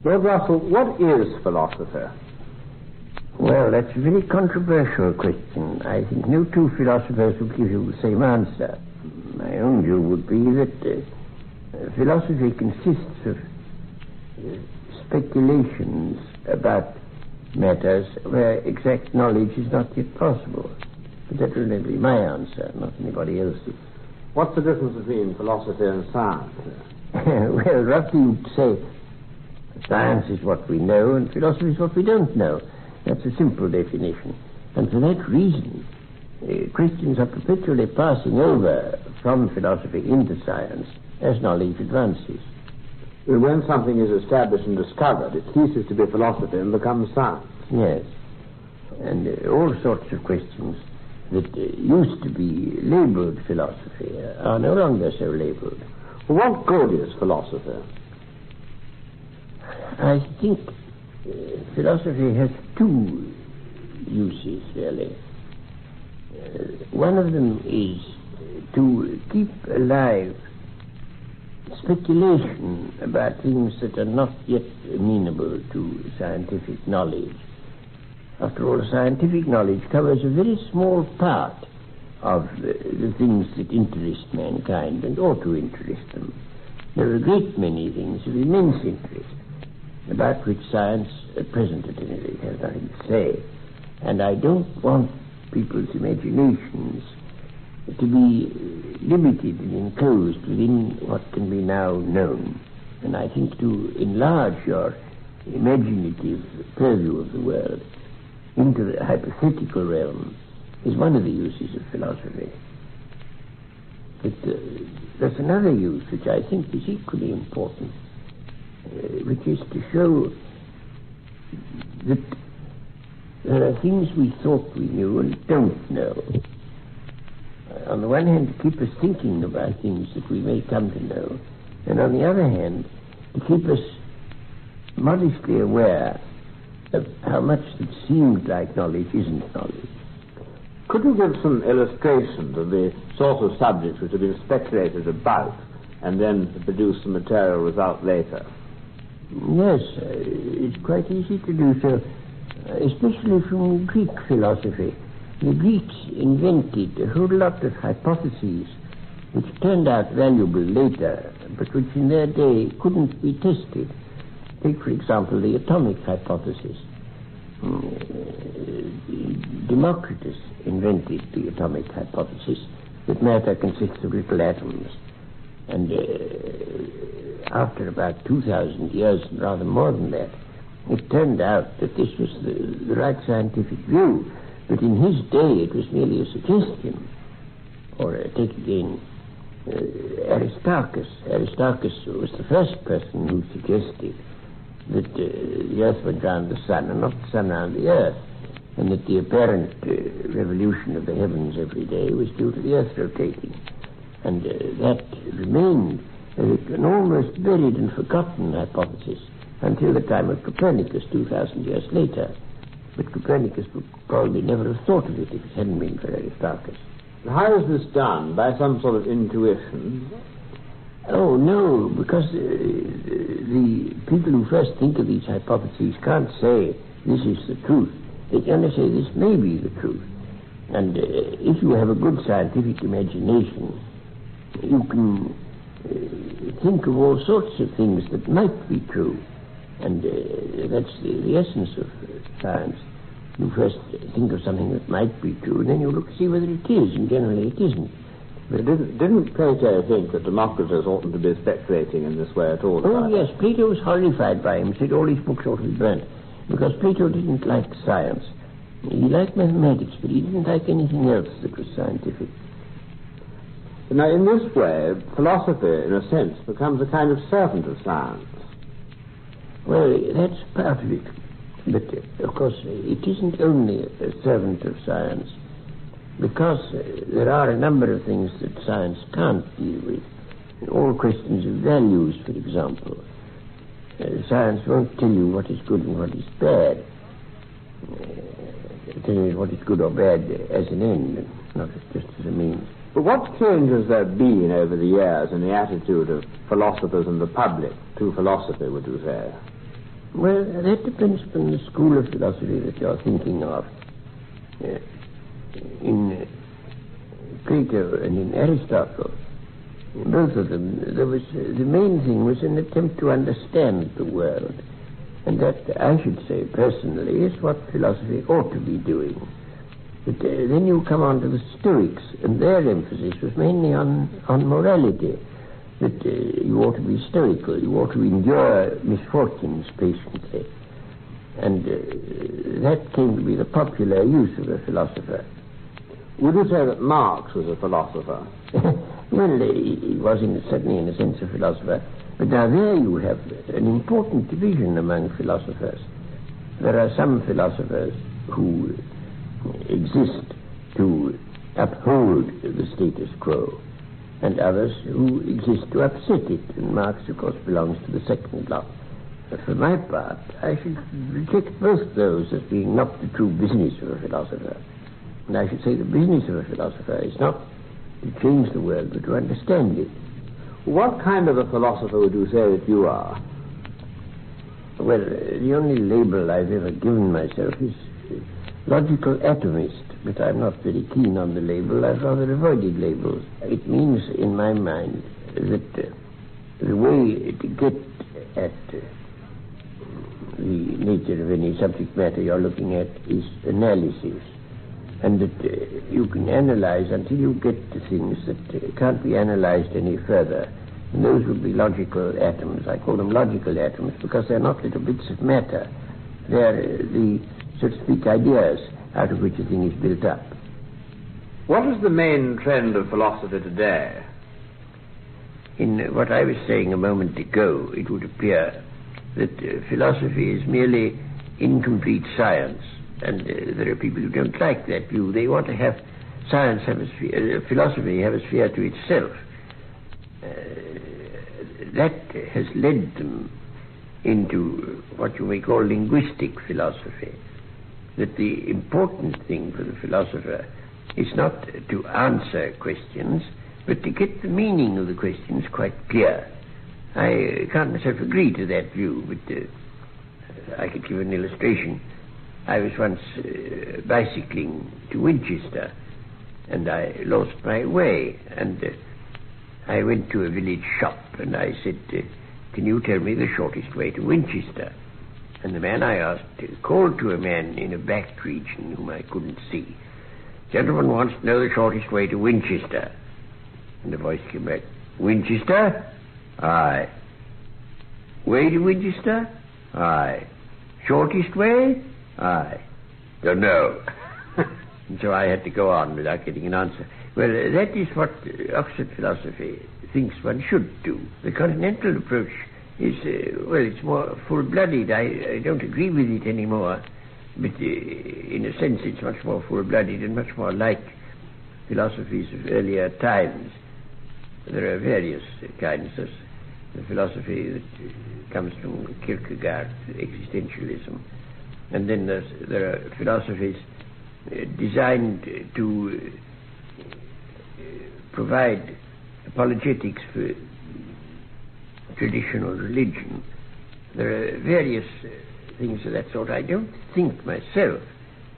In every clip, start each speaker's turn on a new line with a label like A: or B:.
A: Lord Russell, what is philosophy?
B: Well, that's a very controversial question. I think no two philosophers will give you the same answer. My own view would be that philosophy consists of speculations about matters where exact knowledge is not yet possible. But that will be my answer, not anybody else's.
A: What's the difference between philosophy and science?
B: Well, roughly you'd say science is what we know and philosophy is what we don't know. That's a simple definition. And for that reason, Christians are perpetually passing over from philosophy into science as knowledge advances.
A: When something is established and discovered, it ceases to be philosophy and becomes science.
B: Yes. And all sorts of questions that used to be labeled philosophy are no longer so labeled.
A: Well, what good is philosophy?
B: I think philosophy has two uses, really. One of them is to keep alive speculation about things that are not yet amenable to scientific knowledge. After all, scientific knowledge covers a very small part of the things that interest mankind and ought to interest them. There are a great many things of immense interest about which science, at present at any rate, has nothing to say. And I don't want people's imaginations to be limited and enclosed within what can be now known. And I think to enlarge your imaginative purview of the world into the hypothetical realm is one of the uses of philosophy. But there's another use which I think is equally important, which is to show that there are things we thought we knew and don't know. On the one hand, to keep us thinking about things that we may come to know, and on the other hand, to keep us modestly aware of how much that seemed like knowledge isn't knowledge.
A: Could you give some illustrations of the sort of subjects which have been speculated about and then produce the material result later?
B: Yes, it's quite easy to do so, especially from Greek philosophy. The Greeks invented a whole lot of hypotheses which turned out valuable later, but which in their day couldn't be tested. Take, for example, the atomic hypothesis. Democritus invented the atomic hypothesis that matter consists of little atoms. And after about 2,000 years, and rather more than that, it turned out that this was the right scientific view. But in his day, it was merely a suggestion. Or take again Aristarchus. Aristarchus was the first person who suggested that the earth went round the sun and not the sun round the earth, and that the apparent revolution of the heavens every day was due to the earth rotating. And that remained an almost buried and forgotten hypothesis until the time of Copernicus 2,000 years later. But Copernicus would probably never have thought of it if it hadn't been for Aristarchus.
A: How is this done? By some sort of intuition?
B: Oh, no, because the people who first think of these hypotheses can't say this is the truth. They can only say this may be the truth. And if you have a good scientific imagination, you can think of all sorts of things that might be true. And that's the essence of science. You first think of something that might be true, and then you look to see whether it is, and generally it isn't.
A: But didn't Plato think that Democritus oughtn't to be speculating in this way at all?
B: Oh, yes, Plato was horrified by him, said all his books ought to be burnt, because Plato didn't like science. He liked mathematics, but he didn't like anything else that was scientific.
A: Now, in this way, philosophy, in a sense, becomes a kind of servant of science.
B: Well, that's part of it. But, of course, it isn't only a servant of science, because there are a number of things that science can't deal with. All questions of values, for example. Science won't tell you what is good and what is bad. Tell you what is good or bad as an end, not just as a means.
A: But what change has there been over the years in the attitude of philosophers and the public to philosophy, would you say?
B: Well, that depends upon the school of philosophy that you're thinking of. In Plato and in Aristotle, both of them, the main thing was an attempt to understand the world. And that, I should say, personally, is what philosophy ought to be doing. But then you come on to the Stoics, and their emphasis was mainly on morality. That you ought to be stoical, you ought to endure misfortunes patiently. And that came to be the popular use of a philosopher.
A: Would you say that Marx was a philosopher?
B: Well, he was certainly in a sense a philosopher. But now there you have an important division among philosophers. There are some philosophers who exist to uphold the status quo, and others who exist to upset it. And Marx, of course, belongs to the second lot. But for my part, I should reject both those as being not the true business of a philosopher. And I should say the business of a philosopher is not to change the world, but to understand it.
A: What kind of a philosopher would you say that you are?
B: Well, the only label I've ever given myself is logical atomist, but I'm not very keen on the label. I've rather avoided labels. It means, in my mind, that the way to get at the nature of any subject matter you're looking at is analysis, and that you can analyze until you get to things that can't be analyzed any further. And those would be logical atoms. I call them logical atoms because they're not little bits of matter. They're the, so to speak, ideas out of which a thing is built up.
A: What is the main trend of philosophy today?
B: In what I was saying a moment ago, it would appear that philosophy is merely incomplete science, and there are people who don't like that view. They want to have science have a sphere, philosophy have a sphere to itself. That has led them into what you may call linguistic philosophy, that the important thing for the philosopher is not to answer questions, but to get the meaning of the questions quite clear. I can't myself agree to that view, but I could give an illustration. I was once bicycling to Winchester, and I lost my way, and I went to a village shop, and I said, can you tell me the shortest way to Winchester? And the man I asked called to a man in a back region whom I couldn't see. Gentleman wants to know the shortest way to Winchester. And the voice came back, Winchester? Aye. Way to Winchester? Aye. Shortest way? Aye. Don't know. And so I had to go on without getting an answer. Well, that is what Oxford philosophy thinks one should do. The continental approach is, it's more full-blooded. I don't agree with it anymore, but in a sense it's much more full-blooded and much more like philosophies of earlier times. There are various kinds of the philosophy that comes from Kierkegaard, existentialism, and then there are philosophies designed to provide apologetics for traditional religion. There are various things of that sort. I don't think myself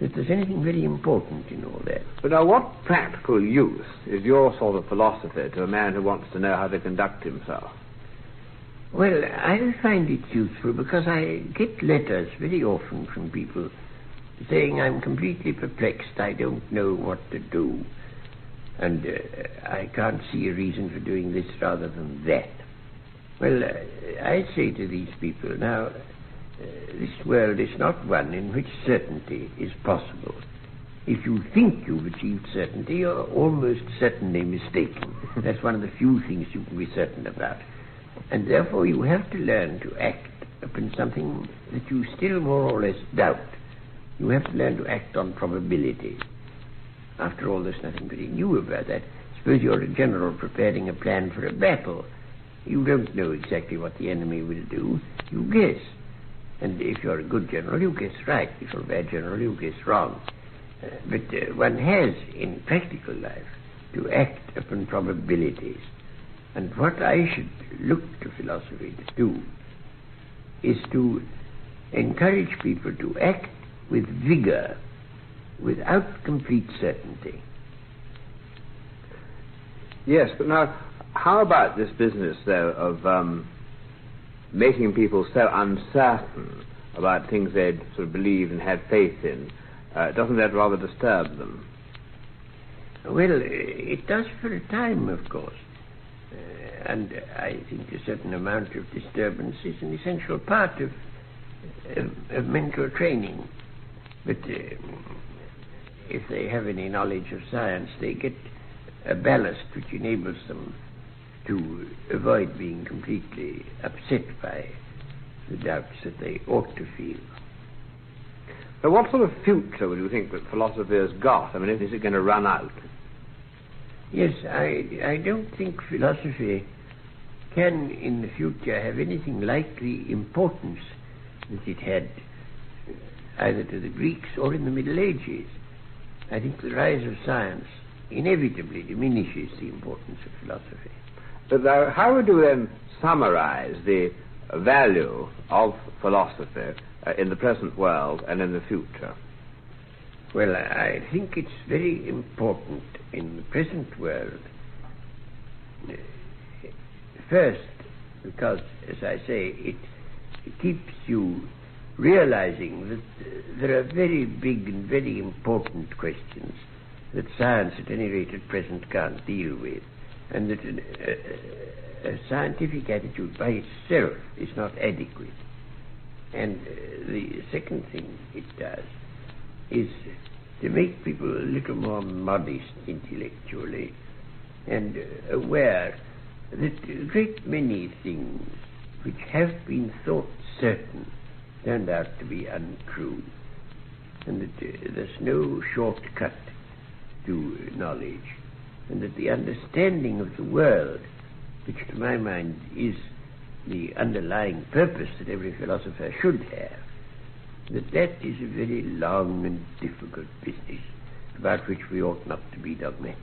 B: that there's anything very important in all that.
A: But now, what practical use is your sort of philosophy to a man who wants to know how to conduct himself?
B: Well, I find it useful because I get letters very often from people saying, I'm completely perplexed, I don't know what to do, and I can't see a reason for doing this rather than that. Well, I say to these people, now, this world is not one in which certainty is possible. If you think you've achieved certainty, you're almost certainly mistaken. That's one of the few things you can be certain about. And therefore you have to learn to act upon something that you still more or less doubt. You have to learn to act on probability. After all, there's nothing very new about that. Suppose you're a general preparing a plan for a battle. You don't know exactly what the enemy will do. You guess. And if you're a good general, you guess right. If you're a bad general, you guess wrong. But one has, in practical life, to act upon probabilities. And what I should look to philosophy to do is to encourage people to act with vigor, without complete certainty.
A: Yes, but now, how about this business, though, of making people so uncertain about things they'd sort of believed and had faith in? Doesn't that rather disturb them?
B: Well, it does for a time, of course. And I think a certain amount of disturbance is an essential part of mental training. But if they have any knowledge of science, they get a ballast which enables them to avoid being completely upset by the doubts that they ought to feel.
A: So what sort of future would you think that philosophy has got? I mean, is it going to run out?
B: Yes, I don't think philosophy can in the future have anything like the importance that it had either to the Greeks or in the Middle Ages. I think the rise of science inevitably diminishes the importance of philosophy.
A: But how would you then summarize the value of philosophy in the present world and in the future?
B: Well, I think it's very important in the present world. First, because, as I say, it keeps you realizing that there are very big and very important questions that science, at any rate at present, can't deal with, and that a scientific attitude by itself is not adequate. And the second thing it does is to make people a little more modest intellectually and aware that a great many things which have been thought certain turned out to be untrue, and that there's no shortcut to knowledge, and that the understanding of the world, which to my mind is the underlying purpose that every philosopher should have, that is a very long and difficult business about which we ought not to be dogmatic.